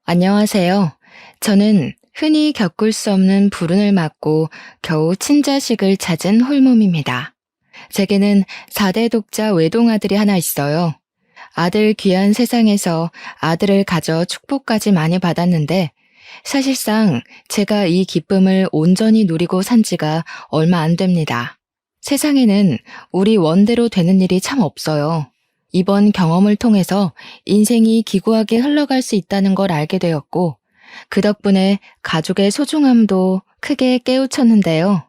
안녕하세요. 저는 흔히 겪을 수 없는 불운을 맞고 겨우 친자식을 찾은 홀몸입니다. 제게는 4대 독자 외동아들이 하나 있어요. 아들 귀한 세상에서 아들을 가져 축복까지 많이 받았는데 사실상 제가 이 기쁨을 온전히 누리고 산 지가 얼마 안 됩니다. 세상에는 우리 원대로 되는 일이 참 없어요. 이번 경험을 통해서 인생이 기구하게 흘러갈 수 있다는 걸 알게 되었고, 그 덕분에 가족의 소중함도 크게 깨우쳤는데요.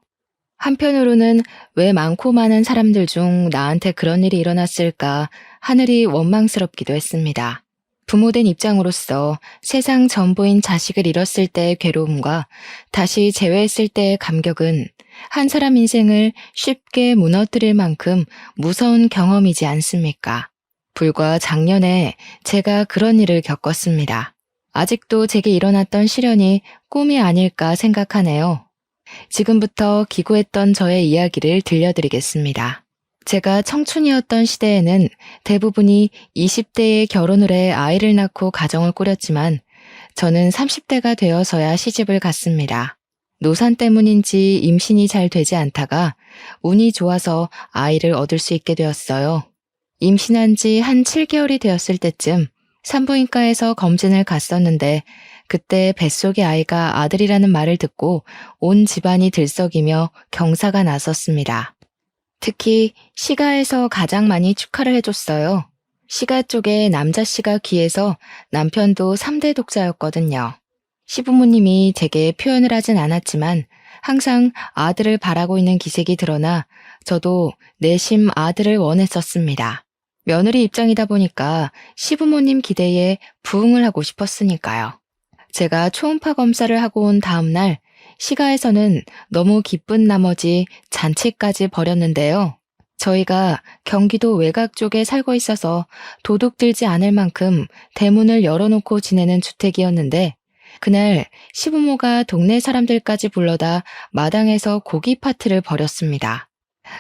한편으로는 왜 많고 많은 사람들 중 나한테 그런 일이 일어났을까 하늘이 원망스럽기도 했습니다. 부모된 입장으로서 세상 전부인 자식을 잃었을 때의 괴로움과 다시 재회했을 때의 감격은 한 사람 인생을 쉽게 무너뜨릴 만큼 무서운 경험이지 않습니까? 불과 작년에 제가 그런 일을 겪었습니다. 아직도 제게 일어났던 시련이 꿈이 아닐까 생각하네요. 지금부터 기구했던 저의 이야기를 들려드리겠습니다. 제가 청춘이었던 시대에는 대부분이 20대에 결혼을 해 아이를 낳고 가정을 꾸렸지만 저는 30대가 되어서야 시집을 갔습니다. 노산 때문인지 임신이 잘 되지 않다가 운이 좋아서 아이를 얻을 수 있게 되었어요. 임신한 지 한 7개월이 되었을 때쯤 산부인과에서 검진을 갔었는데 그때 뱃속의 아이가 아들이라는 말을 듣고 온 집안이 들썩이며 경사가 나섰습니다. 특히 시가에서 가장 많이 축하를 해줬어요. 시가 쪽에 남자씨가 귀해서 남편도 3대 독자였거든요. 시부모님이 제게 표현을 하진 않았지만 항상 아들을 바라고 있는 기색이 드러나 저도 내심 아들을 원했었습니다. 며느리 입장이다 보니까 시부모님 기대에 부응을 하고 싶었으니까요. 제가 초음파 검사를 하고 온 다음 날 시가에서는 너무 기쁜 나머지 잔치까지 벌였는데요. 저희가 경기도 외곽 쪽에 살고 있어서 도둑 들지 않을 만큼 대문을 열어놓고 지내는 주택이었는데 그날 시부모가 동네 사람들까지 불러다 마당에서 고기 파티를 벌였습니다.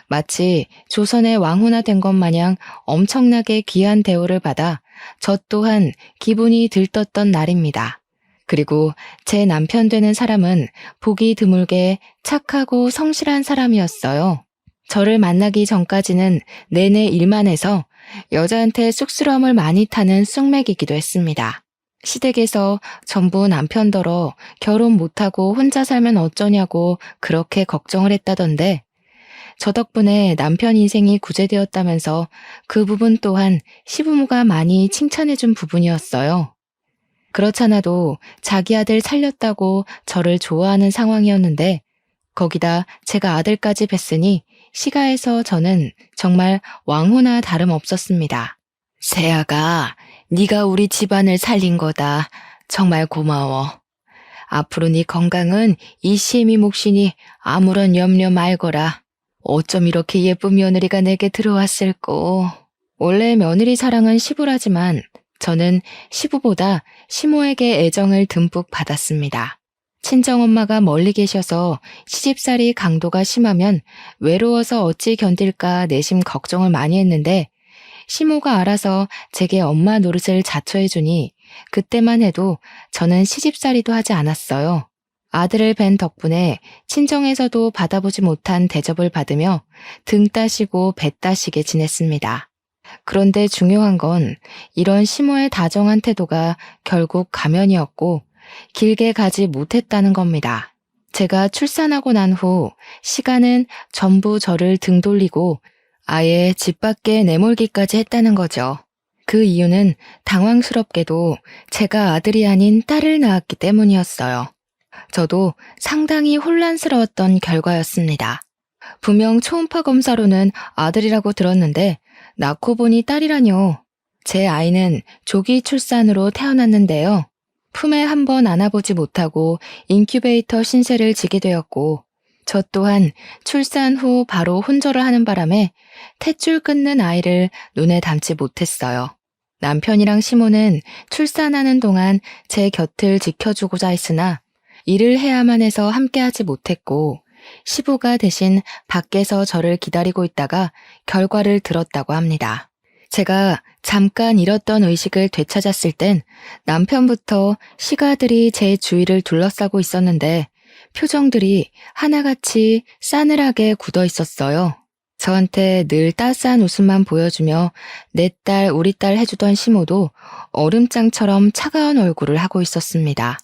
마치 조선의 왕후나 된 것 마냥 엄청나게 귀한 대우를 받아 저 또한 기분이 들떴던 날입니다. 그리고 제 남편 되는 사람은 보기 드물게 착하고 성실한 사람이었어요. 저를 만나기 전까지는 내내 일만 해서 여자한테 쑥스러움을 많이 타는 쑥맥이기도 했습니다. 시댁에서 전부 남편더러 결혼 못하고 혼자 살면 어쩌냐고 그렇게 걱정을 했다던데 저 덕분에 남편 인생이 구제되었다면서 그 부분 또한 시부모가 많이 칭찬해준 부분이었어요. 그렇잖아도 자기 아들 살렸다고 저를 좋아하는 상황이었는데 거기다 제가 아들까지 뵀으니 시가에서 저는 정말 왕후나 다름없었습니다. 세아가 네가 우리 집안을 살린 거다. 정말 고마워. 앞으로 네 건강은 이시엠이 몫이니 아무런 염려 말거라. 어쩜 이렇게 예쁜 며느리가 내게 들어왔을꼬. 원래 며느리 사랑은 시부라지만 저는 시부보다 시모에게 애정을 듬뿍 받았습니다. 친정엄마가 멀리 계셔서 시집살이 강도가 심하면 외로워서 어찌 견딜까 내심 걱정을 많이 했는데 시모가 알아서 제게 엄마 노릇을 자처해주니 그때만 해도 저는 시집살이도 하지 않았어요. 아들을 뵌 덕분에 친정에서도 받아보지 못한 대접을 받으며 등 따시고 배 따시게 지냈습니다. 그런데 중요한 건 이런 시모의 다정한 태도가 결국 가면이었고 길게 가지 못했다는 겁니다. 제가 출산하고 난 후 시간은 전부 저를 등 돌리고 아예 집 밖에 내몰기까지 했다는 거죠. 그 이유는 당황스럽게도 제가 아들이 아닌 딸을 낳았기 때문이었어요. 저도 상당히 혼란스러웠던 결과였습니다. 분명 초음파 검사로는 아들이라고 들었는데 낳고 보니 딸이라뇨. 제 아이는 조기 출산으로 태어났는데요. 품에 한 번 안아보지 못하고 인큐베이터 신세를 지게 되었고 저 또한 출산 후 바로 혼절을 하는 바람에 탯줄 끊는 아이를 눈에 담지 못했어요. 남편이랑 시모는 출산하는 동안 제 곁을 지켜주고자 했으나 일을 해야만 해서 함께하지 못했고 시부가 대신 밖에서 저를 기다리고 있다가 결과를 들었다고 합니다. 제가 잠깐 잃었던 의식을 되찾았을 땐 남편부터 시가들이 제 주위를 둘러싸고 있었는데 표정들이 하나같이 싸늘하게 굳어 있었어요. 저한테 늘 따스한 웃음만 보여주며 내 딸, 우리 딸 해주던 시모도 얼음장처럼 차가운 얼굴을 하고 있었습니다.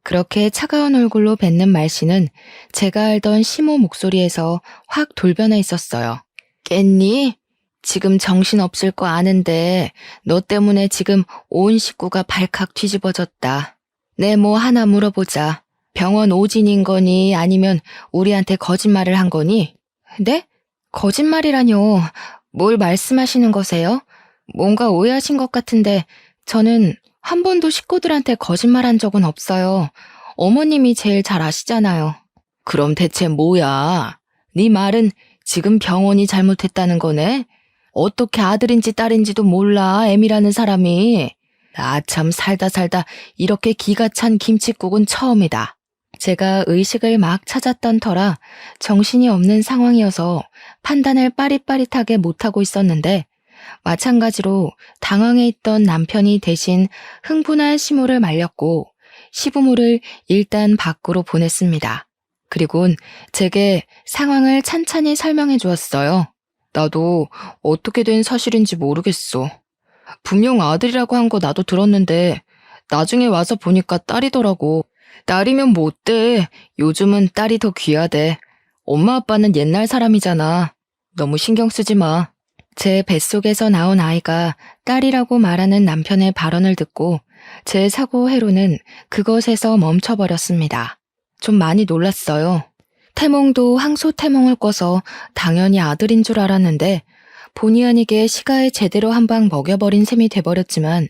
그렇게 차가운 얼굴로 뱉는 말씨는 제가 알던 시모 목소리에서 확 돌변해 있었어요. 깼니? 지금 정신없을 거 아는데 너 때문에 지금 온 식구가 발칵 뒤집어졌다. 내 뭐 하나 물어보자. 병원 오진인 거니 아니면 우리한테 거짓말을 한 거니? 네? 거짓말이라뇨. 뭘 말씀하시는 거세요? 뭔가 오해하신 것 같은데 저는 한 번도 식구들한테 거짓말한 적은 없어요. 어머님이 제일 잘 아시잖아요. 그럼 대체 뭐야? 네 말은 지금 병원이 잘못했다는 거네? 어떻게 아들인지 딸인지도 몰라, 애미라는 사람이. 나 참 살다 이렇게 기가 찬 김칫국은 처음이다. 제가 의식을 막 찾았던 터라 정신이 없는 상황이어서 판단을 빠릿빠릿하게 못하고 있었는데 마찬가지로 당황해 있던 남편이 대신 흥분한 시모를 말렸고 시부모를 일단 밖으로 보냈습니다. 그리곤 제게 상황을 찬찬히 설명해 주었어요. 나도 어떻게 된 사실인지 모르겠어. 분명 아들이라고 한 거 나도 들었는데 나중에 와서 보니까 딸이더라고. 딸이면 뭐 어때? 요즘은 딸이 더 귀하대. 엄마 아빠는 옛날 사람이잖아. 너무 신경 쓰지 마. 제 뱃속에서 나온 아이가 딸이라고 말하는 남편의 발언을 듣고 제 사고 회로는 그것에서 멈춰버렸습니다. 좀 많이 놀랐어요. 태몽도 항소태몽을 꿔서 당연히 아들인 줄 알았는데 본의 아니게 시가에 제대로 한 방 먹여버린 셈이 돼버렸지만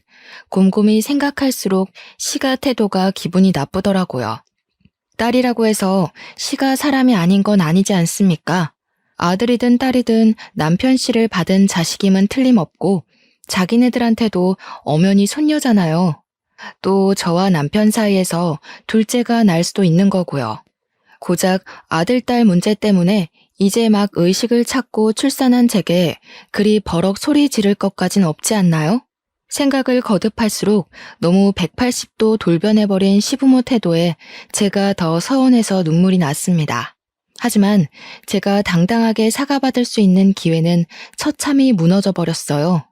곰곰이 생각할수록 시가 태도가 기분이 나쁘더라고요. 딸이라고 해서 시가 사람이 아닌 건 아니지 않습니까? 아들이든 딸이든 남편 씨를 받은 자식임은 틀림없고 자기네들한테도 엄연히 손녀잖아요. 또 저와 남편 사이에서 둘째가 날 수도 있는 거고요. 고작 아들, 딸 문제 때문에 이제 막 의식을 찾고 출산한 제게 그리 버럭 소리 지를 것까진 없지 않나요? 생각을 거듭할수록 너무 180도 돌변해버린 시부모 태도에 제가 더 서운해서 눈물이 났습니다. 하지만 제가 당당하게 사과받을 수 있는 기회는 처참히 무너져 버렸어요.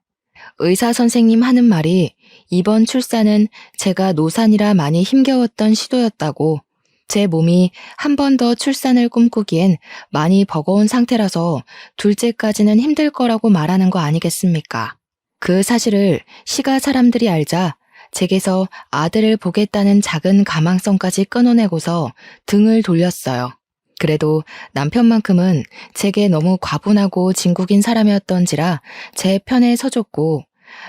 의사 선생님 하는 말이 이번 출산은 제가 노산이라 많이 힘겨웠던 시도였다고, 제 몸이 한 번 더 출산을 꿈꾸기엔 많이 버거운 상태라서 둘째까지는 힘들 거라고 말하는 거 아니겠습니까? 그 사실을 시가 사람들이 알자 제게서 아들을 보겠다는 작은 가망성까지 끊어내고서 등을 돌렸어요. 그래도 남편만큼은 제게 너무 과분하고 진국인 사람이었던지라 제 편에 서줬고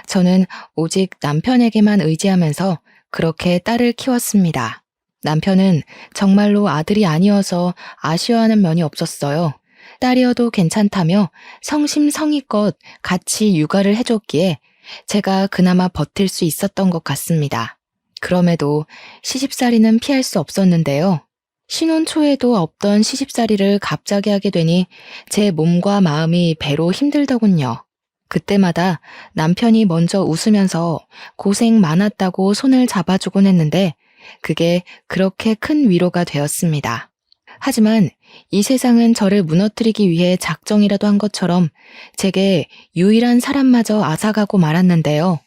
저는 오직 남편에게만 의지하면서 그렇게 딸을 키웠습니다. 남편은 정말로 아들이 아니어서 아쉬워하는 면이 없었어요. 딸이어도 괜찮다며 성심성의껏 같이 육아를 해줬기에 제가 그나마 버틸 수 있었던 것 같습니다. 그럼에도 시집살이는 피할 수 없었는데요. 신혼 초에도 없던 시집살이를 갑자기 하게 되니 제 몸과 마음이 배로 힘들더군요. 그때마다 남편이 먼저 웃으면서 고생 많았다고 손을 잡아주곤 했는데 그게 그렇게 큰 위로가 되었습니다. 하지만 이 세상은 저를 무너뜨리기 위해 작정이라도 한 것처럼 제게 유일한 사람마저 앗아가고 말았는데요.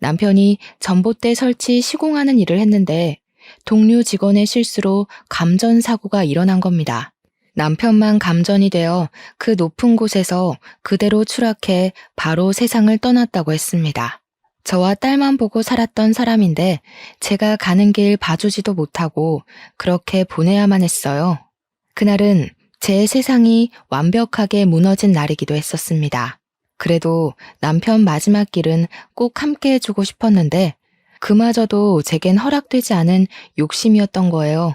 남편이 전봇대 설치 시공하는 일을 했는데 동료 직원의 실수로 감전 사고가 일어난 겁니다. 남편만 감전이 되어 그 높은 곳에서 그대로 추락해 바로 세상을 떠났다고 했습니다. 저와 딸만 보고 살았던 사람인데 제가 가는 길 봐주지도 못하고 그렇게 보내야만 했어요. 그날은 제 세상이 완벽하게 무너진 날이기도 했었습니다. 그래도 남편 마지막 길은 꼭 함께 해주고 싶었는데 그마저도 제겐 허락되지 않은 욕심이었던 거예요.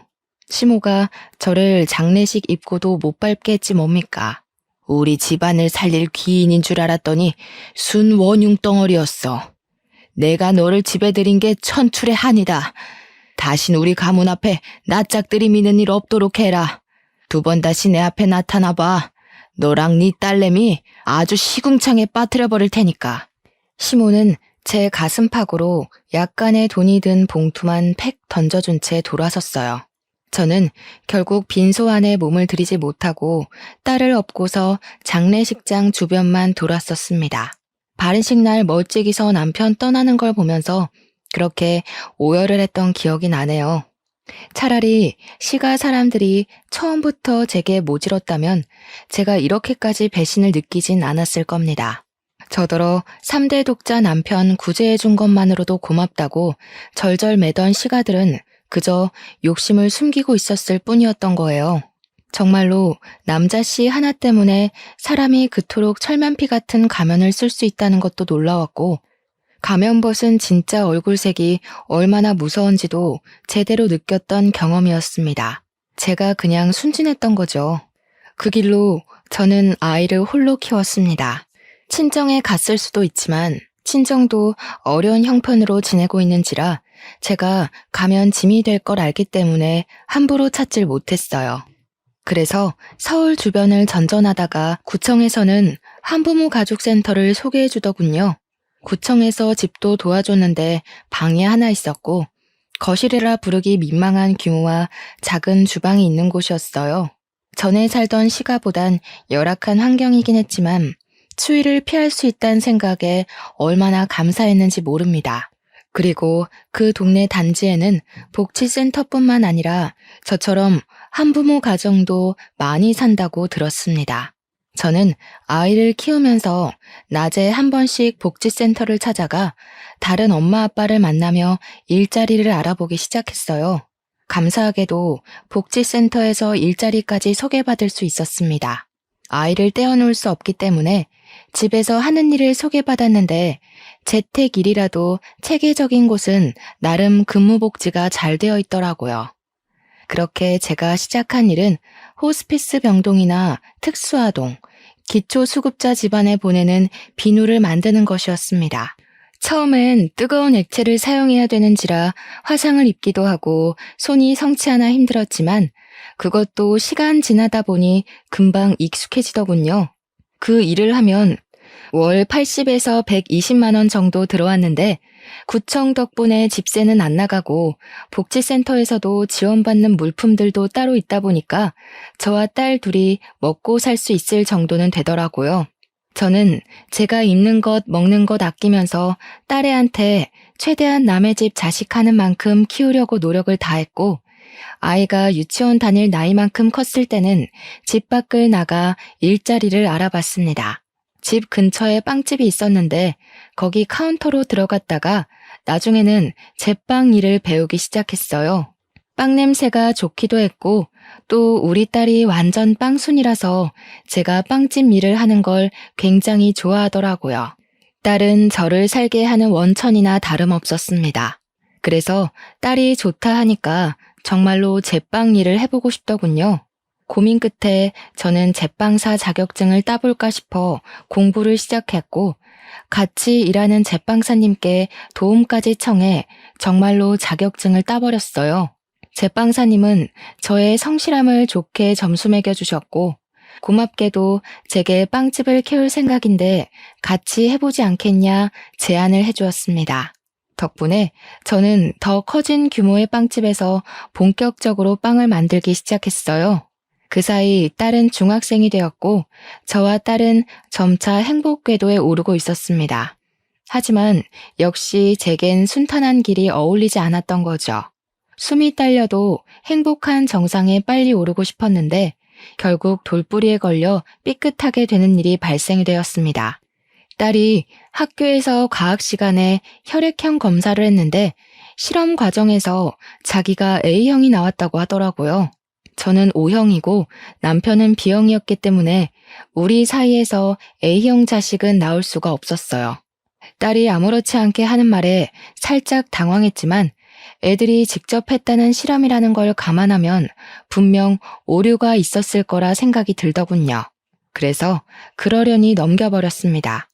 시모가 저를 장례식 입고도 못 밟게 했지 뭡니까? 우리 집안을 살릴 귀인인 줄 알았더니 순 원흉 덩어리였어. 내가 너를 집에 들인 게 천출의 한이다. 다신 우리 가문 앞에 낯짝 들이미는 일 없도록 해라. 2번 다시 내 앞에 나타나봐. 너랑 네 딸내미 아주 시궁창에 빠뜨려버릴 테니까. 시모는 제 가슴팍으로 약간의 돈이 든 봉투만 팩 던져준 채 돌아섰어요. 저는 결국 빈소 안에 몸을 들이지 못하고 딸을 업고서 장례식장 주변만 돌았었습니다. 발인식 날 멀찍이서 남편 떠나는 걸 보면서 그렇게 오열을 했던 기억이 나네요. 차라리 시가 사람들이 처음부터 제게 모질었다면 제가 이렇게까지 배신을 느끼진 않았을 겁니다. 저더러 3대 독자 남편 구제해준 것만으로도 고맙다고 절절 매던 시가들은 그저 욕심을 숨기고 있었을 뿐이었던 거예요. 정말로 남자씨 하나 때문에 사람이 그토록 철면피 같은 가면을 쓸 수 있다는 것도 놀라웠고, 가면 벗은 진짜 얼굴색이 얼마나 무서운지도 제대로 느꼈던 경험이었습니다. 제가 그냥 순진했던 거죠. 그 길로 저는 아이를 홀로 키웠습니다. 친정에 갔을 수도 있지만 친정도 어려운 형편으로 지내고 있는지라 제가 가면 짐이 될 걸 알기 때문에 함부로 찾질 못했어요. 그래서 서울 주변을 전전하다가 구청에서는 한부모 가족센터를 소개해 주더군요. 구청에서 집도 도와줬는데 방이 하나 있었고 거실이라 부르기 민망한 규모와 작은 주방이 있는 곳이었어요. 전에 살던 시가보단 열악한 환경이긴 했지만 추위를 피할 수 있다는 생각에 얼마나 감사했는지 모릅니다. 그리고 그 동네 단지에는 복지센터뿐만 아니라 저처럼 한부모 가정도 많이 산다고 들었습니다. 저는 아이를 키우면서 낮에 한 번씩 복지센터를 찾아가 다른 엄마 아빠를 만나며 일자리를 알아보기 시작했어요. 감사하게도 복지센터에서 일자리까지 소개받을 수 있었습니다. 아이를 떼어놓을 수 없기 때문에 집에서 하는 일을 소개받았는데 재택 일이라도 체계적인 곳은 나름 근무복지가 잘 되어 있더라고요. 그렇게 제가 시작한 일은 호스피스 병동이나 특수아동, 기초수급자 집안에 보내는 비누를 만드는 것이었습니다. 처음엔 뜨거운 액체를 사용해야 되는지라 화상을 입기도 하고 손이 성치 않아 힘들었지만 그것도 시간 지나다 보니 금방 익숙해지더군요. 그 일을 하면 월 80에서 120만 원 정도 들어왔는데 구청 덕분에 집세는 안 나가고 복지센터에서도 지원받는 물품들도 따로 있다 보니까 저와 딸 둘이 먹고 살 수 있을 정도는 되더라고요. 저는 제가 입는 것, 먹는 것 아끼면서 딸애한테 최대한 남의 집 자식하는 만큼 키우려고 노력을 다했고 아이가 유치원 다닐 나이만큼 컸을 때는 집 밖을 나가 일자리를 알아봤습니다. 집 근처에 빵집이 있었는데 거기 카운터로 들어갔다가 나중에는 제빵 일을 배우기 시작했어요. 빵 냄새가 좋기도 했고 또 우리 딸이 완전 빵순이라서 제가 빵집 일을 하는 걸 굉장히 좋아하더라고요. 딸은 저를 살게 하는 원천이나 다름없었습니다. 그래서 딸이 좋다 하니까 정말로 제빵 일을 해보고 싶더군요. 고민 끝에 저는 제빵사 자격증을 따볼까 싶어 공부를 시작했고 같이 일하는 제빵사님께 도움까지 청해 정말로 자격증을 따버렸어요. 제빵사님은 저의 성실함을 좋게 점수 매겨주셨고 고맙게도 제게 빵집을 키울 생각인데 같이 해보지 않겠냐 제안을 해주었습니다. 덕분에 저는 더 커진 규모의 빵집에서 본격적으로 빵을 만들기 시작했어요. 그 사이 딸은 중학생이 되었고 저와 딸은 점차 행복 궤도에 오르고 있었습니다. 하지만 역시 제겐 순탄한 길이 어울리지 않았던 거죠. 숨이 딸려도 행복한 정상에 빨리 오르고 싶었는데 결국 돌뿌리에 걸려 삐끗하게 되는 일이 발생이 되었습니다. 딸이 학교에서 과학 시간에 혈액형 검사를 했는데 실험 과정에서 자기가 A형이 나왔다고 하더라고요. 저는 O형이고 남편은 B형이었기 때문에 우리 사이에서 A형 자식은 나올 수가 없었어요. 딸이 아무렇지 않게 하는 말에 살짝 당황했지만 애들이 직접 했다는 실험이라는 걸 감안하면 분명 오류가 있었을 거라 생각이 들더군요. 그래서 그러려니 넘겨버렸습니다.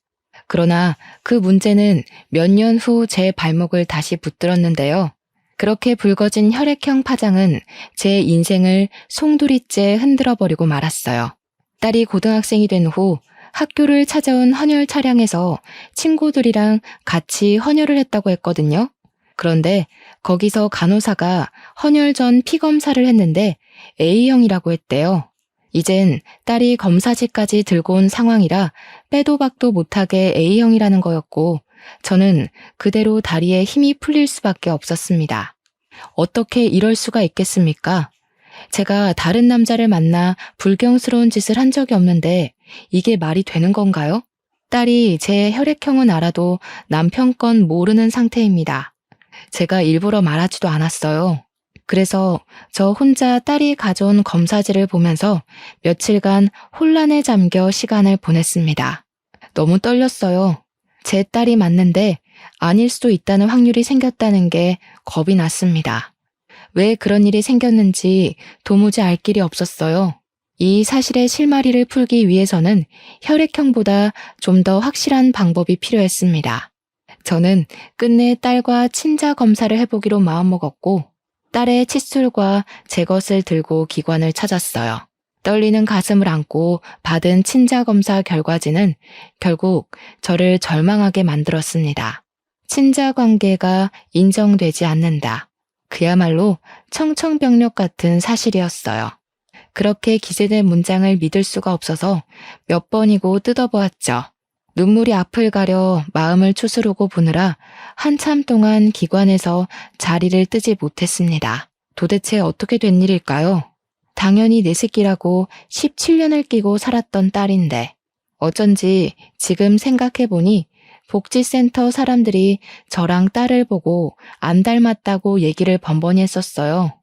그러나 그 문제는 몇 년 후 제 발목을 다시 붙들었는데요. 그렇게 붉어진 혈액형 파장은 제 인생을 송두리째 흔들어버리고 말았어요. 딸이 고등학생이 된 후 학교를 찾아온 헌혈 차량에서 친구들이랑 같이 헌혈을 했다고 했거든요. 그런데 거기서 간호사가 헌혈 전 피 검사를 했는데 A형이라고 했대요. 이젠 딸이 검사지까지 들고 온 상황이라 빼도 박도 못하게 A형이라는 거였고 저는 그대로 다리에 힘이 풀릴 수밖에 없었습니다. 어떻게 이럴 수가 있겠습니까? 제가 다른 남자를 만나 불경스러운 짓을 한 적이 없는데 이게 말이 되는 건가요? 딸이 제 혈액형은 알아도 남편 건 모르는 상태입니다. 제가 일부러 말하지도 않았어요. 그래서 저 혼자 딸이 가져온 검사지를 보면서 며칠간 혼란에 잠겨 시간을 보냈습니다. 너무 떨렸어요. 제 딸이 맞는데 아닐 수도 있다는 확률이 생겼다는 게 겁이 났습니다. 왜 그런 일이 생겼는지 도무지 알 길이 없었어요. 이 사실의 실마리를 풀기 위해서는 혈액형보다 좀 더 확실한 방법이 필요했습니다. 저는 끝내 딸과 친자 검사를 해보기로 마음먹었고 딸의 칫솔과 제 것을 들고 기관을 찾았어요. 떨리는 가슴을 안고 받은 친자 검사 결과지는 결국 저를 절망하게 만들었습니다. 친자 관계가 인정되지 않는다. 그야말로 청천벽력 같은 사실이었어요. 그렇게 기재된 문장을 믿을 수가 없어서 몇 번이고 뜯어보았죠. 눈물이 앞을 가려 마음을 추스르고 보느라 한참 동안 기관에서 자리를 뜨지 못했습니다. 도대체 어떻게 된 일일까요? 당연히 내 새끼라고 17년을 끼고 살았던 딸인데 어쩐지 지금 생각해보니 복지센터 사람들이 저랑 딸을 보고 안 닮았다고 얘기를 번번이 했었어요.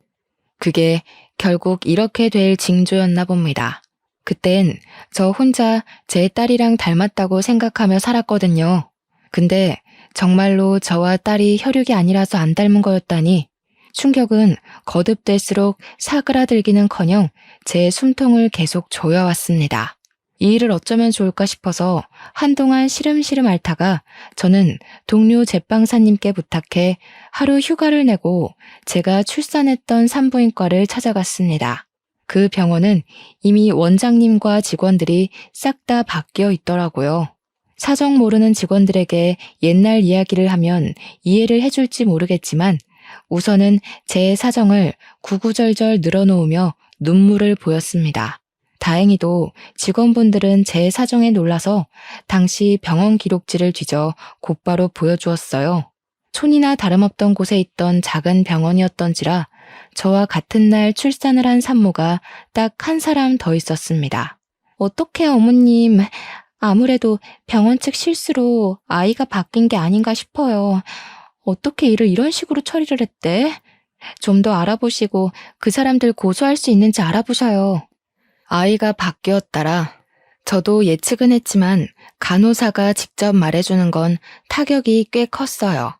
그게 결국 이렇게 될 징조였나 봅니다. 그땐 저 혼자 제 딸이랑 닮았다고 생각하며 살았거든요. 근데 정말로 저와 딸이 혈육이 아니라서 안 닮은 거였다니 충격은 거듭될수록 사그라들기는커녕 제 숨통을 계속 조여왔습니다. 이 일을 어쩌면 좋을까 싶어서 한동안 시름시름 앓다가 저는 동료 제빵사님께 부탁해 하루 휴가를 내고 제가 출산했던 산부인과를 찾아갔습니다. 그 병원은 이미 원장님과 직원들이 싹 다 바뀌어 있더라고요. 사정 모르는 직원들에게 옛날 이야기를 하면 이해를 해줄지 모르겠지만 우선은 제 사정을 구구절절 늘어놓으며 눈물을 보였습니다. 다행히도 직원분들은 제 사정에 놀라서 당시 병원 기록지를 뒤져 곧바로 보여주었어요. 촌이나 다름없던 곳에 있던 작은 병원이었던지라 저와 같은 날 출산을 한 산모가 딱 한 사람 더 있었습니다. 어떡해 어머님, 아무래도 병원 측 실수로 아이가 바뀐 게 아닌가 싶어요. 어떻게 일을 이런 식으로 처리를 했대? 좀 더 알아보시고 그 사람들 고소할 수 있는지 알아보셔요. 아이가 바뀌었다라. 저도 예측은 했지만 간호사가 직접 말해주는 건 타격이 꽤 컸어요.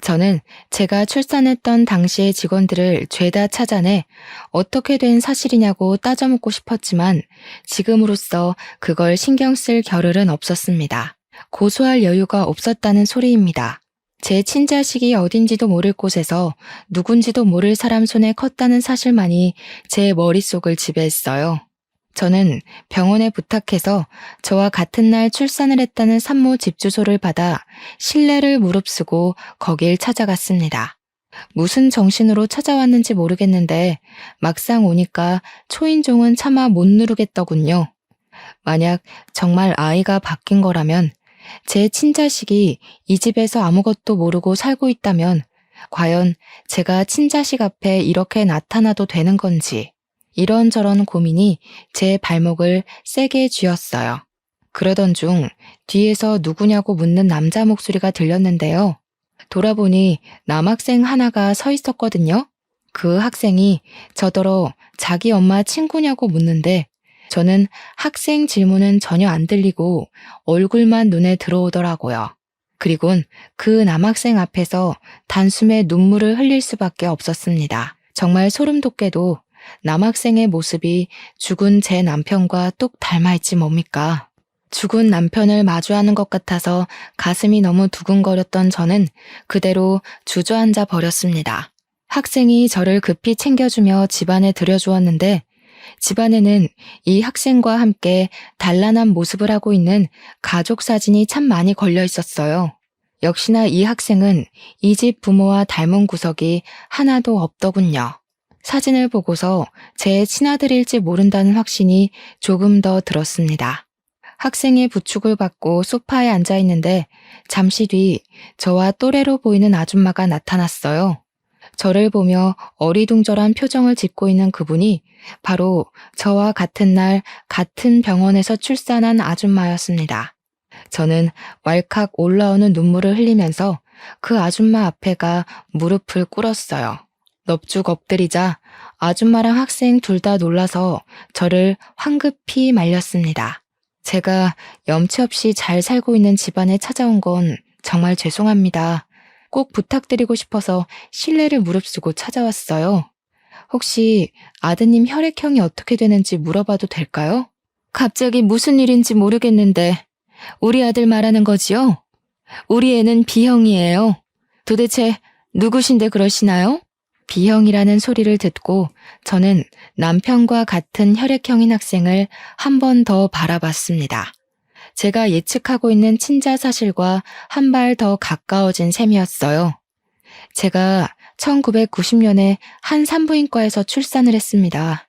저는 제가 출산했던 당시의 직원들을 죄다 찾아내 어떻게 된 사실이냐고 따져묻고 싶었지만 지금으로서 그걸 신경 쓸 겨를은 없었습니다. 고소할 여유가 없었다는 소리입니다. 제 친자식이 어딘지도 모를 곳에서 누군지도 모를 사람 손에 컸다는 사실만이 제 머릿속을 지배했어요. 저는 병원에 부탁해서 저와 같은 날 출산을 했다는 산모 집 주소를 받아 신뢰를 무릅쓰고 거길 찾아갔습니다. 무슨 정신으로 찾아왔는지 모르겠는데 막상 오니까 초인종은 차마 못 누르겠더군요. 만약 정말 아이가 바뀐 거라면 제 친자식이 이 집에서 아무것도 모르고 살고 있다면 과연 제가 친자식 앞에 이렇게 나타나도 되는 건지 이런저런 고민이 제 발목을 세게 쥐었어요. 그러던 중 뒤에서 누구냐고 묻는 남자 목소리가 들렸는데요. 돌아보니 남학생 하나가 서 있었거든요. 그 학생이 저더러 자기 엄마 친구냐고 묻는데 저는 학생 질문은 전혀 안 들리고 얼굴만 눈에 들어오더라고요. 그리곤 그 남학생 앞에서 단숨에 눈물을 흘릴 수밖에 없었습니다. 정말 소름 돋게도 남학생의 모습이 죽은 제 남편과 똑 닮아있지 뭡니까? 죽은 남편을 마주하는 것 같아서 가슴이 너무 두근거렸던 저는 그대로 주저앉아 버렸습니다. 학생이 저를 급히 챙겨주며 집안에 들여주었는데 집안에는 이 학생과 함께 단란한 모습을 하고 있는 가족 사진이 참 많이 걸려 있었어요. 역시나 이 학생은 이 집 부모와 닮은 구석이 하나도 없더군요. 사진을 보고서 제 친아들일지 모른다는 확신이 조금 더 들었습니다. 학생의 부축을 받고 소파에 앉아 있는데 잠시 뒤 저와 또래로 보이는 아줌마가 나타났어요. 저를 보며 어리둥절한 표정을 짓고 있는 그분이 바로 저와 같은 날 같은 병원에서 출산한 아줌마였습니다. 저는 왈칵 올라오는 눈물을 흘리면서 그 아줌마 앞에 가 무릎을 꿇었어요. 넙죽 엎드리자 아줌마랑 학생 둘 다 놀라서 저를 황급히 말렸습니다. 제가 염치 없이 잘 살고 있는 집안에 찾아온 건 정말 죄송합니다. 꼭 부탁드리고 싶어서 실례를 무릅쓰고 찾아왔어요. 혹시 아드님 혈액형이 어떻게 되는지 물어봐도 될까요? 갑자기 무슨 일인지 모르겠는데 우리 아들 말하는 거지요? 우리 애는 B형이에요. 도대체 누구신데 그러시나요? B형이라는 소리를 듣고 저는 남편과 같은 혈액형인 학생을 한 번 더 바라봤습니다. 제가 예측하고 있는 친자 사실과 한 발 더 가까워진 셈이었어요. 제가 1990년에 한 산부인과에서 출산을 했습니다.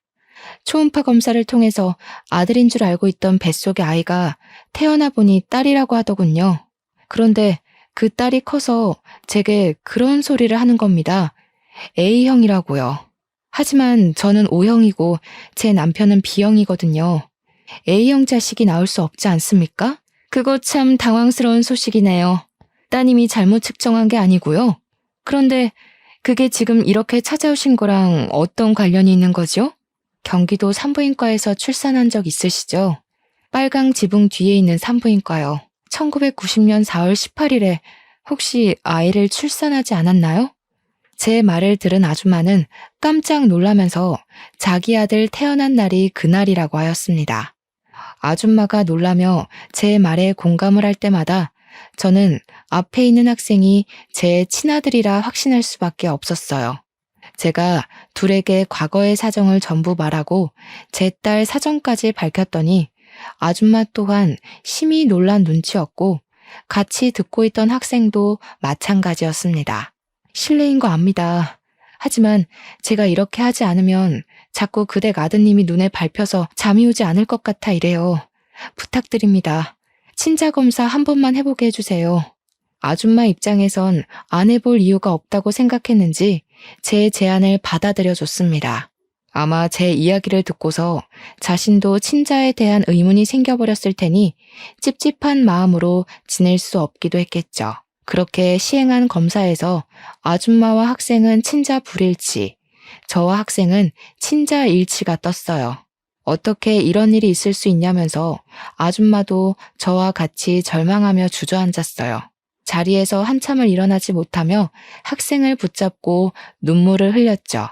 초음파 검사를 통해서 아들인 줄 알고 있던 뱃속의 아이가 태어나 보니 딸이라고 하더군요. 그런데 그 딸이 커서 제게 그런 소리를 하는 겁니다. A형이라고요. 하지만 저는 O형이고 제 남편은 B형이거든요. A형 자식이 나올 수 없지 않습니까? 그거 참 당황스러운 소식이네요. 따님이 잘못 측정한 게 아니고요. 그런데 그게 지금 이렇게 찾아오신 거랑 어떤 관련이 있는 거죠? 경기도 산부인과에서 출산한 적 있으시죠? 빨강 지붕 뒤에 있는 산부인과요. 1990년 4월 18일에 혹시 아이를 출산하지 않았나요? 제 말을 들은 아줌마는 깜짝 놀라면서 자기 아들 태어난 날이 그날이라고 하였습니다. 아줌마가 놀라며 제 말에 공감을 할 때마다 저는 앞에 있는 학생이 제 친아들이라 확신할 수밖에 없었어요. 제가 둘에게 과거의 사정을 전부 말하고 제 딸 사정까지 밝혔더니 아줌마 또한 심히 놀란 눈치였고 같이 듣고 있던 학생도 마찬가지였습니다. 실례인 거 압니다. 하지만 제가 이렇게 하지 않으면 자꾸 그댁 아드님이 눈에 밟혀서 잠이 오지 않을 것 같아 이래요. 부탁드립니다. 친자 검사 한 번만 해보게 해주세요. 아줌마 입장에선 안 해볼 이유가 없다고 생각했는지 제 제안을 받아들여줬습니다. 아마 제 이야기를 듣고서 자신도 친자에 대한 의문이 생겨버렸을 테니 찝찝한 마음으로 지낼 수 없기도 했겠죠. 그렇게 시행한 검사에서 아줌마와 학생은 친자 불일치, 저와 학생은 친자 일치가 떴어요. 어떻게 이런 일이 있을 수 있냐면서 아줌마도 저와 같이 절망하며 주저앉았어요. 자리에서 한참을 일어나지 못하며 학생을 붙잡고 눈물을 흘렸죠.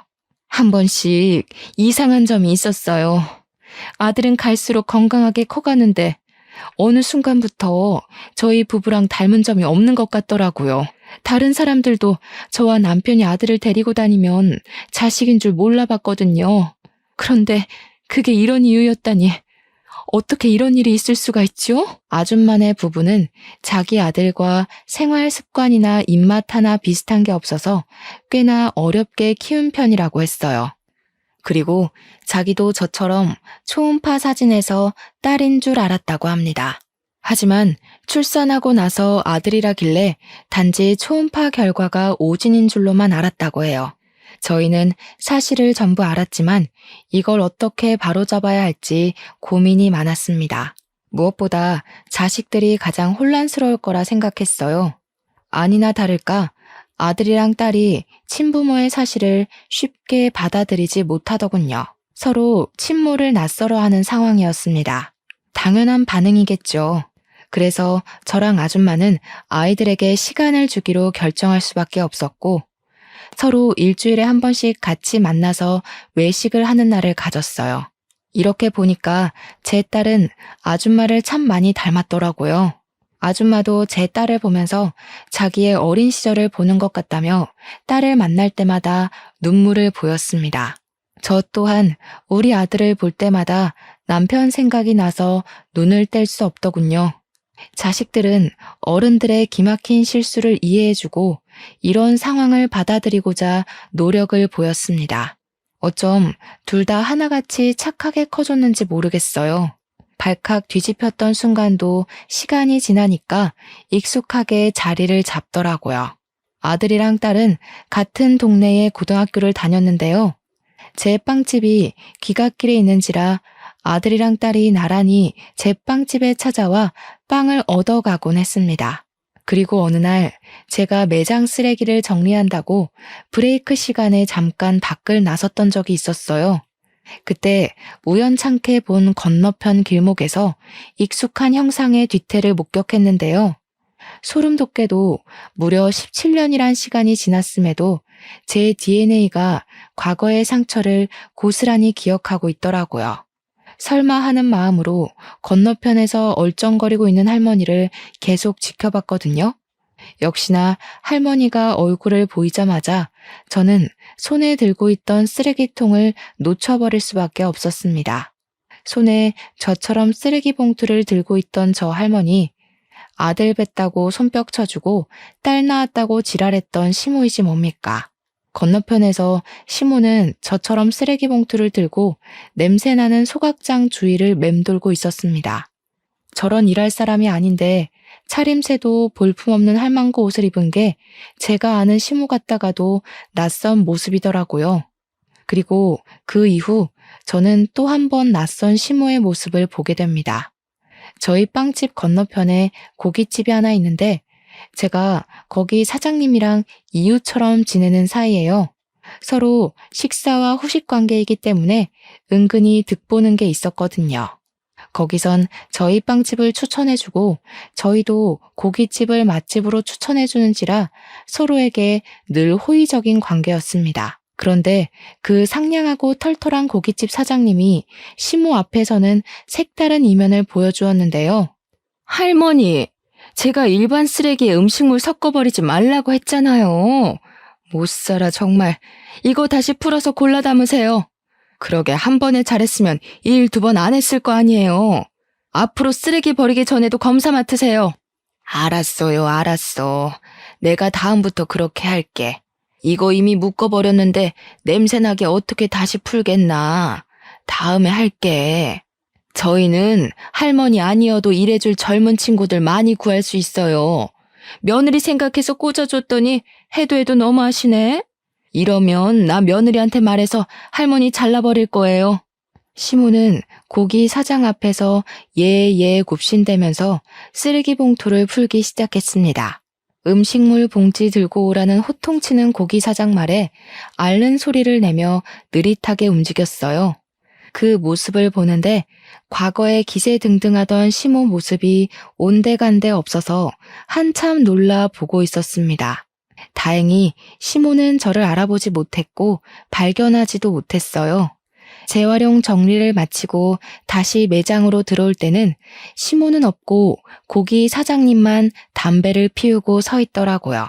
한 번씩 이상한 점이 있었어요. 아들은 갈수록 건강하게 커가는데 어느 순간부터 저희 부부랑 닮은 점이 없는 것 같더라고요. 다른 사람들도 저와 남편이 아들을 데리고 다니면 자식인 줄 몰라봤거든요. 그런데 그게 이런 이유였다니 어떻게 이런 일이 있을 수가 있죠? 아줌마네 부부는 자기 아들과 생활 습관이나 입맛 하나 비슷한 게 없어서 꽤나 어렵게 키운 편이라고 했어요. 그리고 자기도 저처럼 초음파 사진에서 딸인 줄 알았다고 합니다. 하지만 출산하고 나서 아들이라길래 단지 초음파 결과가 오진인 줄로만 알았다고 해요. 저희는 사실을 전부 알았지만 이걸 어떻게 바로잡아야 할지 고민이 많았습니다. 무엇보다 자식들이 가장 혼란스러울 거라 생각했어요. 아니나 다를까 아들이랑 딸이 친부모의 사실을 쉽게 받아들이지 못하더군요. 서로 친모를 낯설어하는 상황이었습니다. 당연한 반응이겠죠. 그래서 저랑 아줌마는 아이들에게 시간을 주기로 결정할 수밖에 없었고 서로 일주일에 한 번씩 같이 만나서 외식을 하는 날을 가졌어요. 이렇게 보니까 제 딸은 아줌마를 참 많이 닮았더라고요. 아줌마도 제 딸을 보면서 자기의 어린 시절을 보는 것 같다며 딸을 만날 때마다 눈물을 보였습니다. 저 또한 우리 아들을 볼 때마다 남편 생각이 나서 눈을 뗄 수 없더군요. 자식들은 어른들의 기막힌 실수를 이해해주고 이런 상황을 받아들이고자 노력을 보였습니다. 어쩜 둘 다 하나같이 착하게 커졌는지 모르겠어요. 발칵 뒤집혔던 순간도 시간이 지나니까 익숙하게 자리를 잡더라고요. 아들이랑 딸은 같은 동네의 고등학교를 다녔는데요. 제 빵집이 귀갓길에 있는지라 아들이랑 딸이 나란히 제 빵집에 찾아와 빵을 얻어가곤 했습니다. 그리고 어느 날 제가 매장 쓰레기를 정리한다고 브레이크 시간에 잠깐 밖을 나섰던 적이 있었어요. 그때 우연찮게 본 건너편 길목에서 익숙한 형상의 뒤태를 목격했는데요. 소름 돋게도 무려 17년이란 시간이 지났음에도 제 DNA가 과거의 상처를 고스란히 기억하고 있더라고요. 설마 하는 마음으로 건너편에서 얼쩡거리고 있는 할머니를 계속 지켜봤거든요. 역시나 할머니가 얼굴을 보이자마자 저는 손에 들고 있던 쓰레기통을 놓쳐버릴 수밖에 없었습니다. 손에 저처럼 쓰레기 봉투를 들고 있던 저 할머니, 아들 뵀다고 손뼉 쳐주고 딸 낳았다고 지랄했던 시모이지 뭡니까? 건너편에서 시모는 저처럼 쓰레기 봉투를 들고 냄새나는 소각장 주위를 맴돌고 있었습니다. 저런 일할 사람이 아닌데 차림새도 볼품없는 할망구 옷을 입은 게 제가 아는 시모 같다가도 낯선 모습이더라고요. 그리고 그 이후 저는 또 한 번 낯선 시모의 모습을 보게 됩니다. 저희 빵집 건너편에 고깃집이 하나 있는데 제가 거기 사장님이랑 이웃처럼 지내는 사이예요. 서로 식사와 후식 관계이기 때문에 은근히 득보는 게 있었거든요. 거기선 저희 빵집을 추천해주고 저희도 고깃집을 맛집으로 추천해주는지라 서로에게 늘 호의적인 관계였습니다. 그런데 그 상냥하고 털털한 고깃집 사장님이 시모 앞에서는 색다른 이면을 보여주었는데요. 할머니, 제가 일반 쓰레기에 음식물 섞어버리지 말라고 했잖아요. 못 살아 정말. 이거 다시 풀어서 골라 담으세요. 그러게 한 번에 잘했으면 1~2번 안 했을 거 아니에요. 앞으로 쓰레기 버리기 전에도 검사 맡으세요. 알았어요, 알았어. 내가 다음부터 그렇게 할게. 이거 이미 묶어버렸는데 냄새나게 어떻게 다시 풀겠나. 다음에 할게. 저희는 할머니 아니어도 일해줄 젊은 친구들 많이 구할 수 있어요. 며느리 생각해서 꽂아줬더니 해도 너무하시네. 이러면 나 며느리한테 말해서 할머니 잘라버릴 거예요. 시모는 고기 사장 앞에서 예 굽신대면서 쓰레기 봉투를 풀기 시작했습니다. 음식물 봉지 들고 오라는 호통치는 고기 사장 말에 앓는 소리를 내며 느릿하게 움직였어요. 그 모습을 보는데 과거에 기세등등하던 시모 모습이 온데간데 없어서 한참 놀라 보고 있었습니다. 다행히 시모는 저를 알아보지 못했고 발견하지도 못했어요. 재활용 정리를 마치고 다시 매장으로 들어올 때는 시모는 없고 고기 사장님만 담배를 피우고 서 있더라고요.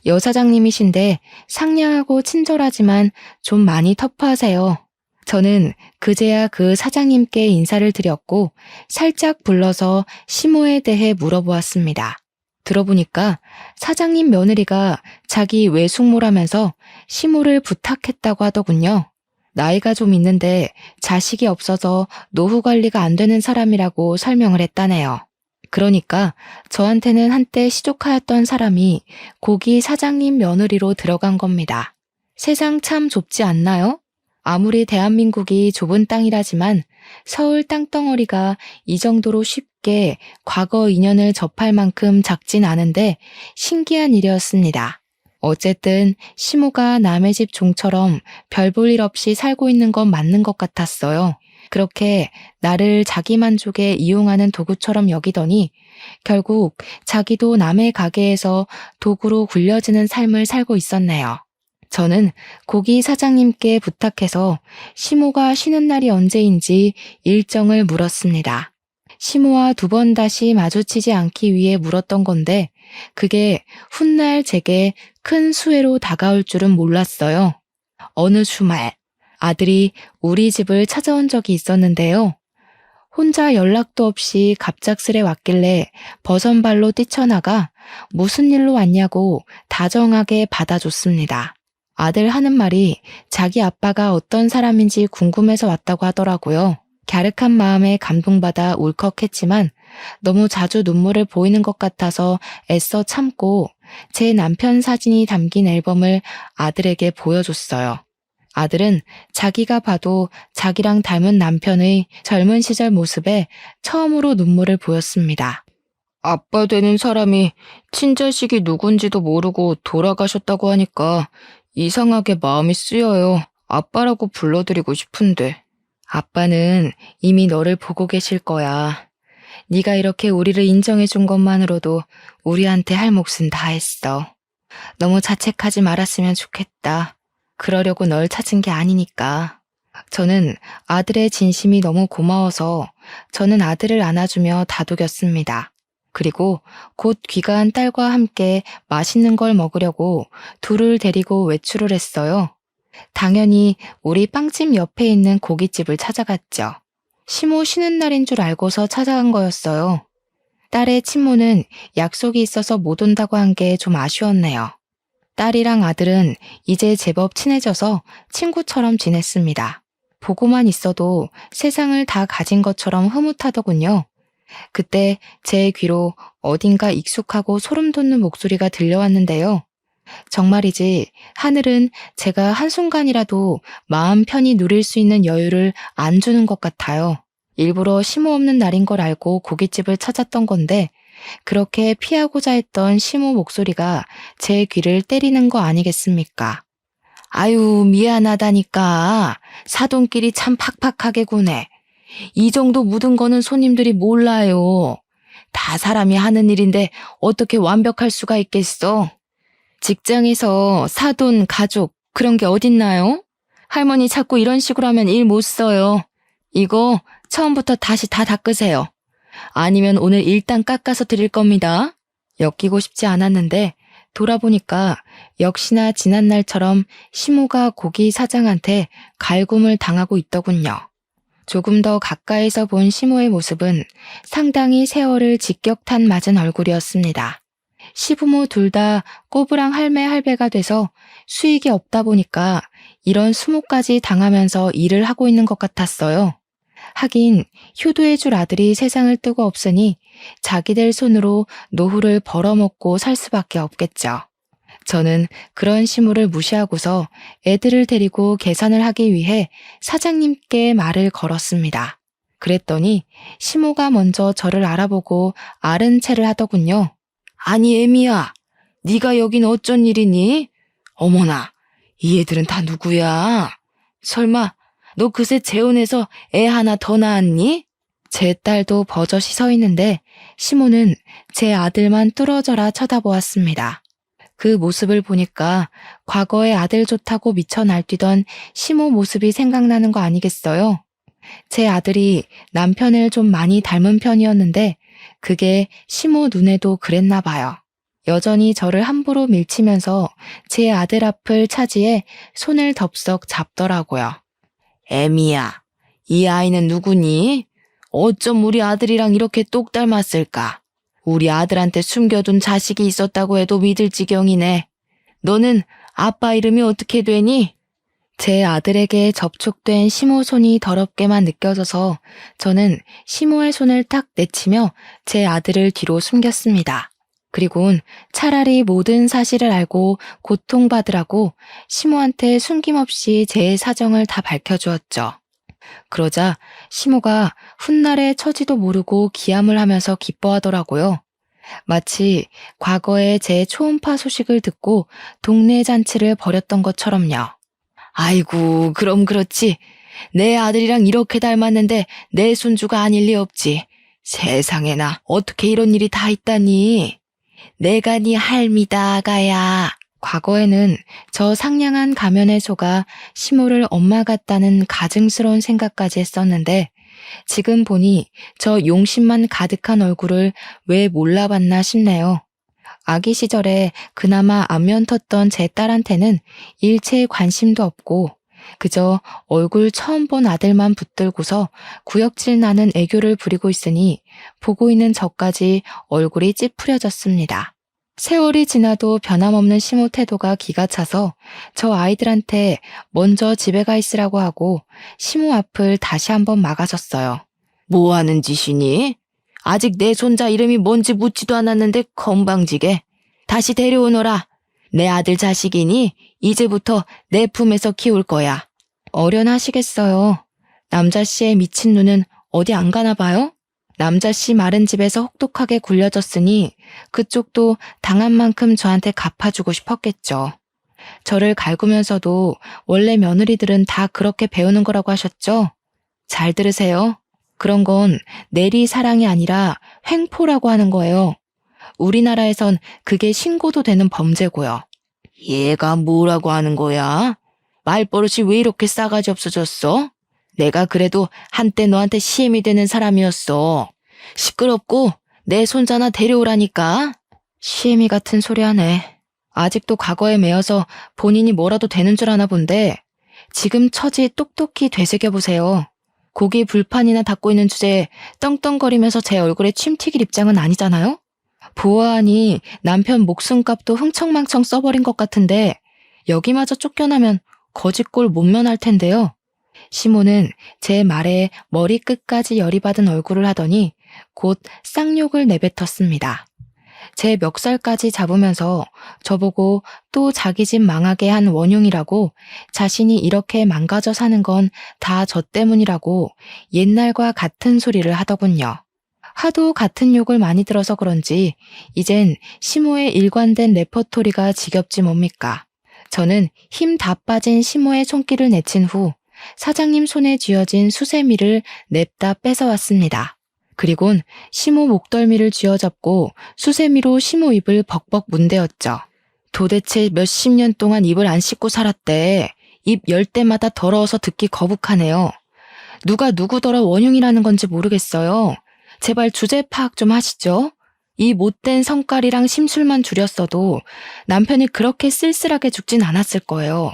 여사장님이신데 상냥하고 친절하지만 좀 많이 터프하세요. 저는 그제야 그 사장님께 인사를 드렸고 살짝 불러서 시모에 대해 물어보았습니다. 들어보니까 사장님 며느리가 자기 외숙모라면서 시모를 부탁했다고 하더군요. 나이가 좀 있는데 자식이 없어서 노후 관리가 안 되는 사람이라고 설명을 했다네요. 그러니까 저한테는 한때 시족하였던 사람이 고기 사장님 며느리로 들어간 겁니다. 세상 참 좁지 않나요? 아무리 대한민국이 좁은 땅이라지만 서울 땅덩어리가 이 정도로 쉽게 과거 인연을 접할 만큼 작진 않은데 신기한 일이었습니다. 어쨌든 시모가 남의 집 종처럼 별 볼 일 없이 살고 있는 건 맞는 것 같았어요. 그렇게 나를 자기 만족에 이용하는 도구처럼 여기더니 결국 자기도 남의 가게에서 도구로 굴려지는 삶을 살고 있었네요. 저는 고기 사장님께 부탁해서 시모가 쉬는 날이 언제인지 일정을 물었습니다. 시모와 2번 다시 마주치지 않기 위해 물었던 건데 그게 훗날 제게 큰 수혜로 다가올 줄은 몰랐어요. 어느 주말 아들이 우리 집을 찾아온 적이 있었는데요. 혼자 연락도 없이 갑작스레 왔길래 버선발로 뛰쳐나가 무슨 일로 왔냐고 다정하게 받아줬습니다. 아들 하는 말이 자기 아빠가 어떤 사람인지 궁금해서 왔다고 하더라고요. 갸륵한 마음에 감동받아 울컥했지만 너무 자주 눈물을 보이는 것 같아서 애써 참고 제 남편 사진이 담긴 앨범을 아들에게 보여줬어요. 아들은 자기가 봐도 자기랑 닮은 남편의 젊은 시절 모습에 처음으로 눈물을 보였습니다. 아빠 되는 사람이 친자식이 누군지도 모르고 돌아가셨다고 하니까 이상하게 마음이 쓰여요. 아빠라고 불러드리고 싶은데. 아빠는 이미 너를 보고 계실 거야. 네가 이렇게 우리를 인정해준 것만으로도 우리한테 할 몫은 다 했어. 너무 자책하지 말았으면 좋겠다. 그러려고 널 찾은 게 아니니까. 저는 아들의 진심이 너무 고마워서 저는 아들을 안아주며 다독였습니다. 그리고 곧 귀가한 딸과 함께 맛있는 걸 먹으려고 둘을 데리고 외출을 했어요. 당연히 우리 빵집 옆에 있는 고깃집을 찾아갔죠. 시모 쉬는 날인 줄 알고서 찾아간 거였어요. 딸의 친모는 약속이 있어서 못 온다고 한 게 좀 아쉬웠네요. 딸이랑 아들은 이제 제법 친해져서 친구처럼 지냈습니다. 보고만 있어도 세상을 다 가진 것처럼 흐뭇하더군요. 그때 제 귀로 어딘가 익숙하고 소름 돋는 목소리가 들려왔는데요. 정말이지 하늘은 제가 한순간이라도 마음 편히 누릴 수 있는 여유를 안 주는 것 같아요. 일부러 시모 없는 날인 걸 알고 고깃집을 찾았던 건데 그렇게 피하고자 했던 시모 목소리가 제 귀를 때리는 거 아니겠습니까? 아유, 미안하다니까. 사돈끼리 참 팍팍하게 구네. 이 정도 묻은 거는 손님들이 몰라요. 다 사람이 하는 일인데 어떻게 완벽할 수가 있겠어? 직장에서 사돈, 가족 그런 게 어딨나요? 할머니 자꾸 이런 식으로 하면 일 못 써요. 이거 처음부터 다시 다 닦으세요. 아니면 오늘 일단 깎아서 드릴 겁니다. 엮이고 싶지 않았는데 돌아보니까 역시나 지난날처럼 시모가 고기 사장한테 갈굼을 당하고 있더군요. 조금 더 가까이서 본 시모의 모습은 상당히 세월을 직격탄 맞은 얼굴이었습니다. 시부모 둘 다 꼬부랑 할매 할배가 돼서 수익이 없다 보니까 이런 수모까지 당하면서 일을 하고 있는 것 같았어요. 하긴 효도해줄 아들이 세상을 뜨고 없으니 자기들 손으로 노후를 벌어먹고 살 수밖에 없겠죠. 저는 그런 시모를 무시하고서 애들을 데리고 계산을 하기 위해 사장님께 말을 걸었습니다. 그랬더니 시모가 먼저 저를 알아보고 아른 체를 하더군요. 아니 애미야, 네가 여긴 어쩐 일이니? 어머나, 이 애들은 다 누구야? 설마 너 그새 재혼해서 애 하나 더 낳았니? 제 딸도 버젓이 서 있는데 시모는 제 아들만 뚫어져라 쳐다보았습니다. 그 모습을 보니까 과거에 아들 좋다고 미쳐 날뛰던 시모 모습이 생각나는 거 아니겠어요? 제 아들이 남편을 좀 많이 닮은 편이었는데 그게 시모 눈에도 그랬나 봐요. 여전히 저를 함부로 밀치면서 제 아들 앞을 차지해 손을 덥석 잡더라고요. 애미야, 이 아이는 누구니? 어쩜 우리 아들이랑 이렇게 똑 닮았을까? 우리 아들한테 숨겨둔 자식이 있었다고 해도 믿을 지경이네. 너는 아빠 이름이 어떻게 되니? 제 아들에게 접촉된 시모 손이 더럽게만 느껴져서 저는 시모의 손을 탁 내치며 제 아들을 뒤로 숨겼습니다. 그리곤 차라리 모든 사실을 알고 고통받으라고 시모한테 숨김없이 제 사정을 다 밝혀주었죠. 그러자 시모가 훗날의 처지도 모르고 기함을 하면서 기뻐하더라고요. 마치 과거에 제 초음파 소식을 듣고 동네 잔치를 벌였던 것처럼요. 아이고, 그럼 그렇지. 내 아들이랑 이렇게 닮았는데 내 손주가 아닐 리 없지. 세상에나 어떻게 이런 일이 다 있다니. 내가 네 할미다, 아가야. 과거에는 저 상냥한 가면의 소가 시모를 엄마 같다는 가증스러운 생각까지 했었는데 지금 보니 저 용심만 가득한 얼굴을 왜 몰라봤나 싶네요. 아기 시절에 그나마 안면 텄던 제 딸한테는 일체의 관심도 없고 그저 얼굴 처음 본 아들만 붙들고서 구역질 나는 애교를 부리고 있으니 보고 있는 저까지 얼굴이 찌푸려졌습니다. 세월이 지나도 변함없는 시모 태도가 기가 차서 저 아이들한테 먼저 집에 가 있으라고 하고 시모 앞을 다시 한번 막아섰어요. 뭐 하는 짓이니? 아직 내 손자 이름이 뭔지 묻지도 않았는데 건방지게. 다시 데려오너라. 내 아들 자식이니 이제부터 내 품에서 키울 거야. 어련하시겠어요. 남자씨의 미친 눈은 어디 안 가나 봐요? 남자씨 마른 집에서 혹독하게 굴려졌으니 그쪽도 당한 만큼 저한테 갚아주고 싶었겠죠. 저를 갈구면서도 원래 며느리들은 다 그렇게 배우는 거라고 하셨죠? 잘 들으세요. 그런 건 내리 사랑이 아니라 횡포라고 하는 거예요. 우리나라에선 그게 신고도 되는 범죄고요. 얘가 뭐라고 하는 거야? 말버릇이 왜 이렇게 싸가지 없어졌어? 내가 그래도 한때 너한테 시엠이 되는 사람이었어. 시끄럽고 내 손자나 데려오라니까. 시엠이 같은 소리 하네. 아직도 과거에 매여서 본인이 뭐라도 되는 줄 아나 본데 지금 처지 똑똑히 되새겨보세요. 고기 불판이나 닦고 있는 주제에 떵떵거리면서 제 얼굴에 침 튀길 입장은 아니잖아요? 보아하니 남편 목숨값도 흥청망청 써버린 것 같은데 여기마저 쫓겨나면 거짓골 못 면할 텐데요. 시모는 제 말에 머리끝까지 열이 받은 얼굴을 하더니 곧 쌍욕을 내뱉었습니다. 제 멱살까지 잡으면서 저보고 또 자기 집 망하게 한 원흉이라고 자신이 이렇게 망가져 사는 건 다 저 때문이라고 옛날과 같은 소리를 하더군요. 하도 같은 욕을 많이 들어서 그런지 이젠 시모의 일관된 레퍼토리가 지겹지 뭡니까. 저는 힘 다 빠진 시모의 손길을 내친 후 사장님 손에 쥐어진 수세미를 냅다 뺏어왔습니다. 그리곤 시모 목덜미를 쥐어잡고 수세미로 시모 입을 벅벅 문대었죠. 도대체 몇십 년 동안 입을 안 씻고 살았대. 입 열 때마다 더러워서 듣기 거북하네요. 누가 누구더러 원흉이라는 건지 모르겠어요. 제발 주제 파악 좀 하시죠. 이 못된 성깔이랑 심술만 줄였어도 남편이 그렇게 쓸쓸하게 죽진 않았을 거예요.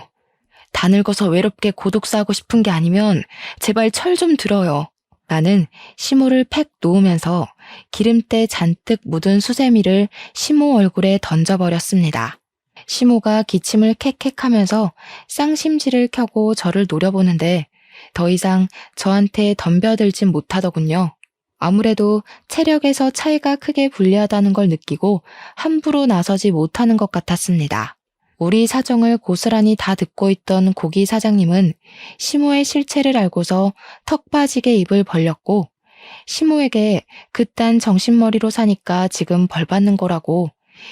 다 늙어서 외롭게 고독 싸고 싶은 게 아니면 제발 철 좀 들어요. 나는 시모를 팩 놓으면서 기름때 잔뜩 묻은 수세미를 시모 얼굴에 던져버렸습니다. 시모가 기침을 캑캑하면서 쌍심지를 켜고 저를 노려보는데 더 이상 저한테 덤벼들진 못하더군요. 아무래도 체력에서 차이가 크게 불리하다는 걸 느끼고 함부로 나서지 못하는 것 같았습니다. 우리 사정을 고스란히 다 듣고 있던 고기 사장님은 시모의 실체를 알고서 턱 빠지게 입을 벌렸고 시모에게 그딴 정신머리로 사니까 지금 벌 받는 거라고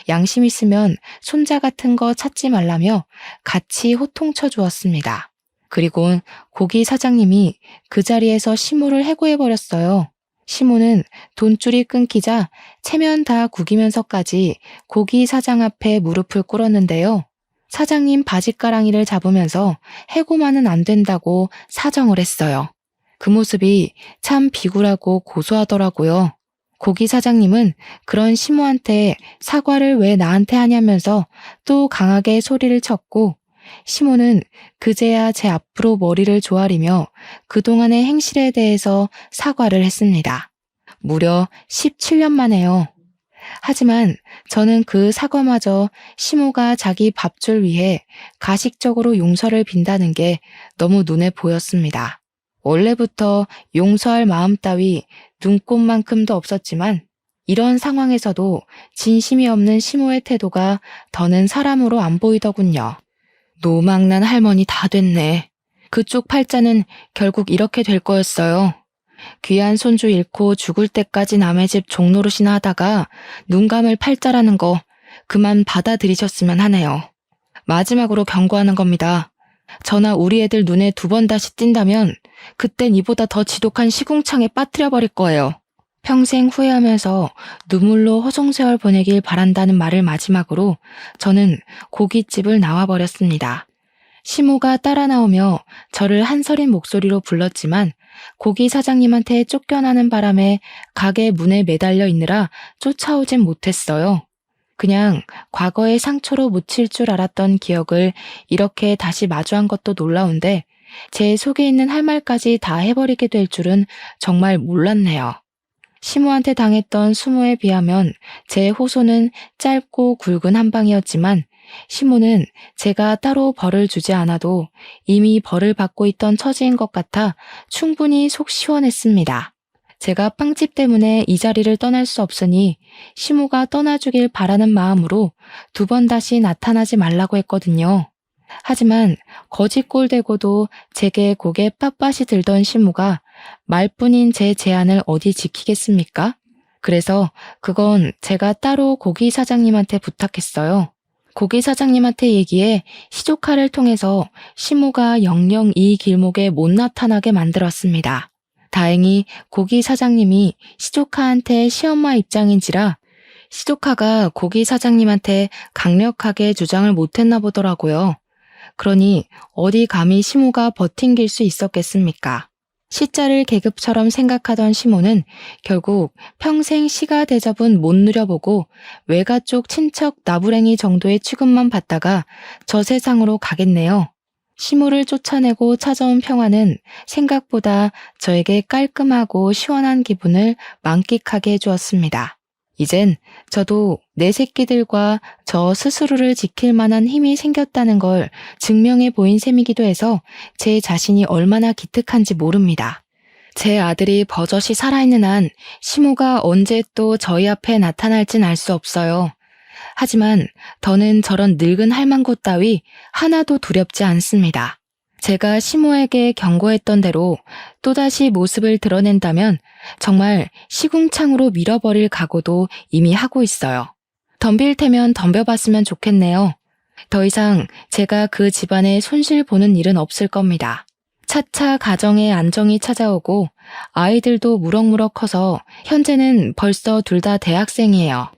양심 있으면 손자 같은 거 찾지 말라며 같이 호통쳐 주었습니다. 그리고 고기 사장님이 그 자리에서 시모를 해고해버렸어요. 시모는 돈줄이 끊기자 체면 다 구기면서까지 고기 사장 앞에 무릎을 꿇었는데요. 사장님 바지가랑이를 잡으면서 해고만은 안 된다고 사정을 했어요. 그 모습이 참 비굴하고 고소하더라고요. 고기 사장님은 그런 시모한테 사과를 왜 나한테 하냐면서 또 강하게 소리를 쳤고 시모는 그제야 제 앞으로 머리를 조아리며 그동안의 행실에 대해서 사과를 했습니다. 무려 17년 만에요. 하지만 저는 그 사과마저 시모가 자기 밥줄 위해 가식적으로 용서를 빈다는 게 너무 눈에 보였습니다. 원래부터 용서할 마음 따위 눈꼽만큼도 없었지만 이런 상황에서도 진심이 없는 시모의 태도가 더는 사람으로 안 보이더군요. 노망난 할머니 다 됐네. 그쪽 팔자는 결국 이렇게 될 거였어요. 귀한 손주 잃고 죽을 때까지 남의 집 종노릇이나 하다가 눈 감을 팔자라는 거 그만 받아들이셨으면 하네요. 마지막으로 경고하는 겁니다. 저나 우리 애들 눈에 두 번 다시 띈다면 그땐 이보다 더 지독한 시궁창에 빠뜨려버릴 거예요. 평생 후회하면서 눈물로 허송세월 보내길 바란다는 말을 마지막으로 저는 고깃집을 나와버렸습니다. 시모가 따라 나오며 저를 한서린 목소리로 불렀지만 고기 사장님한테 쫓겨나는 바람에 가게 문에 매달려 있느라 쫓아오진 못했어요. 그냥 과거의 상처로 묻힐 줄 알았던 기억을 이렇게 다시 마주한 것도 놀라운데 제 속에 있는 할 말까지 다 해버리게 될 줄은 정말 몰랐네요. 시모한테 당했던 수모에 비하면 제 호소는 짧고 굵은 한 방이었지만 시모는 제가 따로 벌을 주지 않아도 이미 벌을 받고 있던 처지인 것 같아 충분히 속 시원했습니다. 제가 빵집 때문에 이 자리를 떠날 수 없으니 시모가 떠나주길 바라는 마음으로 2번 다시 나타나지 말라고 했거든요. 하지만 거짓골 대고도 제게 고개 빳빳이 들던 시모가 말뿐인 제 제안을 어디 지키겠습니까? 그래서 그건 제가 따로 고기 사장님한테 부탁했어요. 고기 사장님한테 얘기해 시조카를 통해서 시모가 영영 이 길목에 못 나타나게 만들었습니다. 다행히 고기 사장님이 시조카한테 시엄마 입장인지라 시조카가 고기 사장님한테 강력하게 주장을 못했나 보더라고요. 그러니 어디 감히 시모가 버팅길 수 있었겠습니까? 시자를 계급처럼 생각하던 시모는 결국 평생 시가 대접은 못 누려보고 외가 쪽 친척 나부랭이 정도의 취급만 받다가 저 세상으로 가겠네요. 시모를 쫓아내고 찾아온 평화는 생각보다 저에게 깔끔하고 시원한 기분을 만끽하게 해주었습니다. 이젠 저도 내 새끼들과 저 스스로를 지킬 만한 힘이 생겼다는 걸 증명해 보인 셈이기도 해서 제 자신이 얼마나 기특한지 모릅니다. 제 아들이 버젓이 살아있는 한 시모가 언제 또 저희 앞에 나타날진 알 수 없어요. 하지만 더는 저런 늙은 할망구 따위 하나도 두렵지 않습니다. 제가 시모에게 경고했던 대로 또다시 모습을 드러낸다면 정말 시궁창으로 밀어버릴 각오도 이미 하고 있어요. 덤빌 테면 덤벼봤으면 좋겠네요. 더 이상 제가 그 집안에 손실 보는 일은 없을 겁니다. 차차 가정에 안정이 찾아오고 아이들도 무럭무럭 커서 현재는 벌써 둘 다 대학생이에요.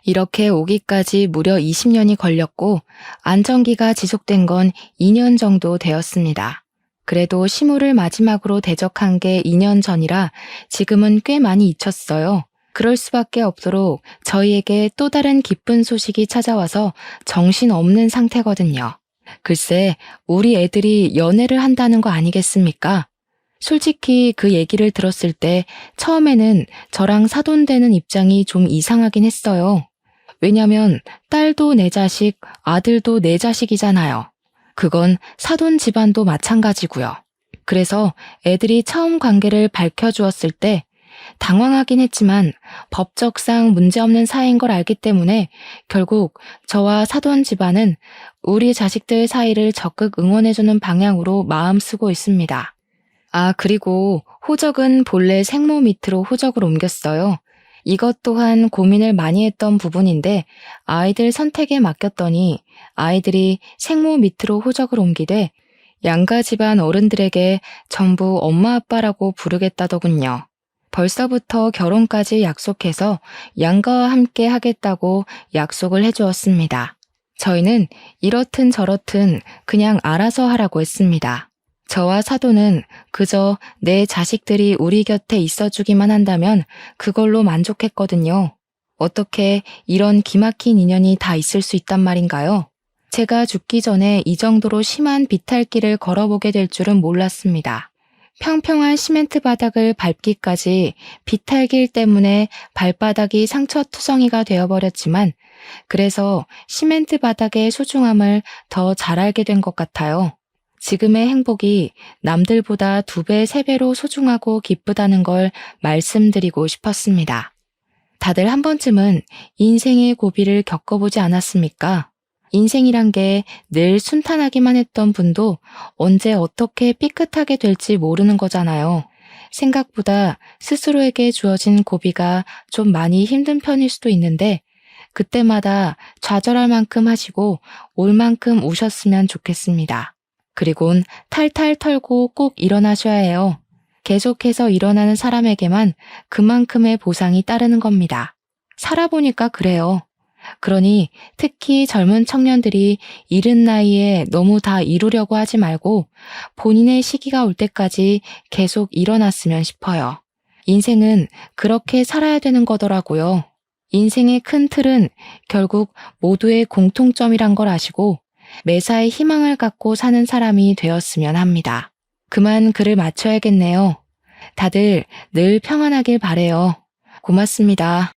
이렇게 오기까지 무려 20년이 걸렸고 안정기가 지속된 건 2년 정도 되었습니다. 그래도 시모를 마지막으로 대적한 게 2년 전이라 지금은 꽤 많이 잊혔어요. 그럴 수밖에 없도록 저희에게 또 다른 기쁜 소식이 찾아와서 정신없는 상태거든요. 글쎄, 우리 애들이 연애를 한다는 거 아니겠습니까? 솔직히 그 얘기를 들었을 때 처음에는 저랑 사돈되는 입장이 좀 이상하긴 했어요. 왜냐면 딸도 내 자식, 아들도 내 자식이잖아요. 그건 사돈 집안도 마찬가지고요. 그래서 애들이 처음 관계를 밝혀주었을 때 당황하긴 했지만 법적상 문제없는 사이인 걸 알기 때문에 결국 저와 사돈 집안은 우리 자식들 사이를 적극 응원해주는 방향으로 마음 쓰고 있습니다. 아, 그리고 호적은 본래 생모 밑으로 호적을 옮겼어요. 이것 또한 고민을 많이 했던 부분인데 아이들 선택에 맡겼더니 아이들이 생모 밑으로 호적을 옮기되 양가 집안 어른들에게 전부 엄마 아빠라고 부르겠다더군요. 벌써부터 결혼까지 약속해서 양가와 함께 하겠다고 약속을 해주었습니다. 저희는 이렇든 저렇든 그냥 알아서 하라고 했습니다. 저와 사돈은 그저 내 자식들이 우리 곁에 있어주기만 한다면 그걸로 만족했거든요. 어떻게 이런 기막힌 인연이 다 있을 수 있단 말인가요? 제가 죽기 전에 이 정도로 심한 비탈길을 걸어보게 될 줄은 몰랐습니다. 평평한 시멘트 바닥을 밟기까지 비탈길 때문에 발바닥이 상처투성이가 되어버렸지만 그래서 시멘트 바닥의 소중함을 더 잘 알게 된 것 같아요. 지금의 행복이 남들보다 2배, 3배로 소중하고 기쁘다는 걸 말씀드리고 싶었습니다. 다들 한 번쯤은 인생의 고비를 겪어보지 않았습니까? 인생이란 게 늘 순탄하기만 했던 분도 언제 어떻게 삐끗하게 될지 모르는 거잖아요. 생각보다 스스로에게 주어진 고비가 좀 많이 힘든 편일 수도 있는데 그때마다 좌절할 만큼 하시고 올 만큼 우셨으면 좋겠습니다. 그리곤 탈탈 털고 꼭 일어나셔야 해요. 계속해서 일어나는 사람에게만 그만큼의 보상이 따르는 겁니다. 살아보니까 그래요. 그러니 특히 젊은 청년들이 이른 나이에 너무 다 이루려고 하지 말고 본인의 시기가 올 때까지 계속 일어났으면 싶어요. 인생은 그렇게 살아야 되는 거더라고요. 인생의 큰 틀은 결국 모두의 공통점이란 걸 아시고 매사에 희망을 갖고 사는 사람이 되었으면 합니다. 그만 글을 마쳐야겠네요. 다들 늘 평안하길 바래요. 고맙습니다.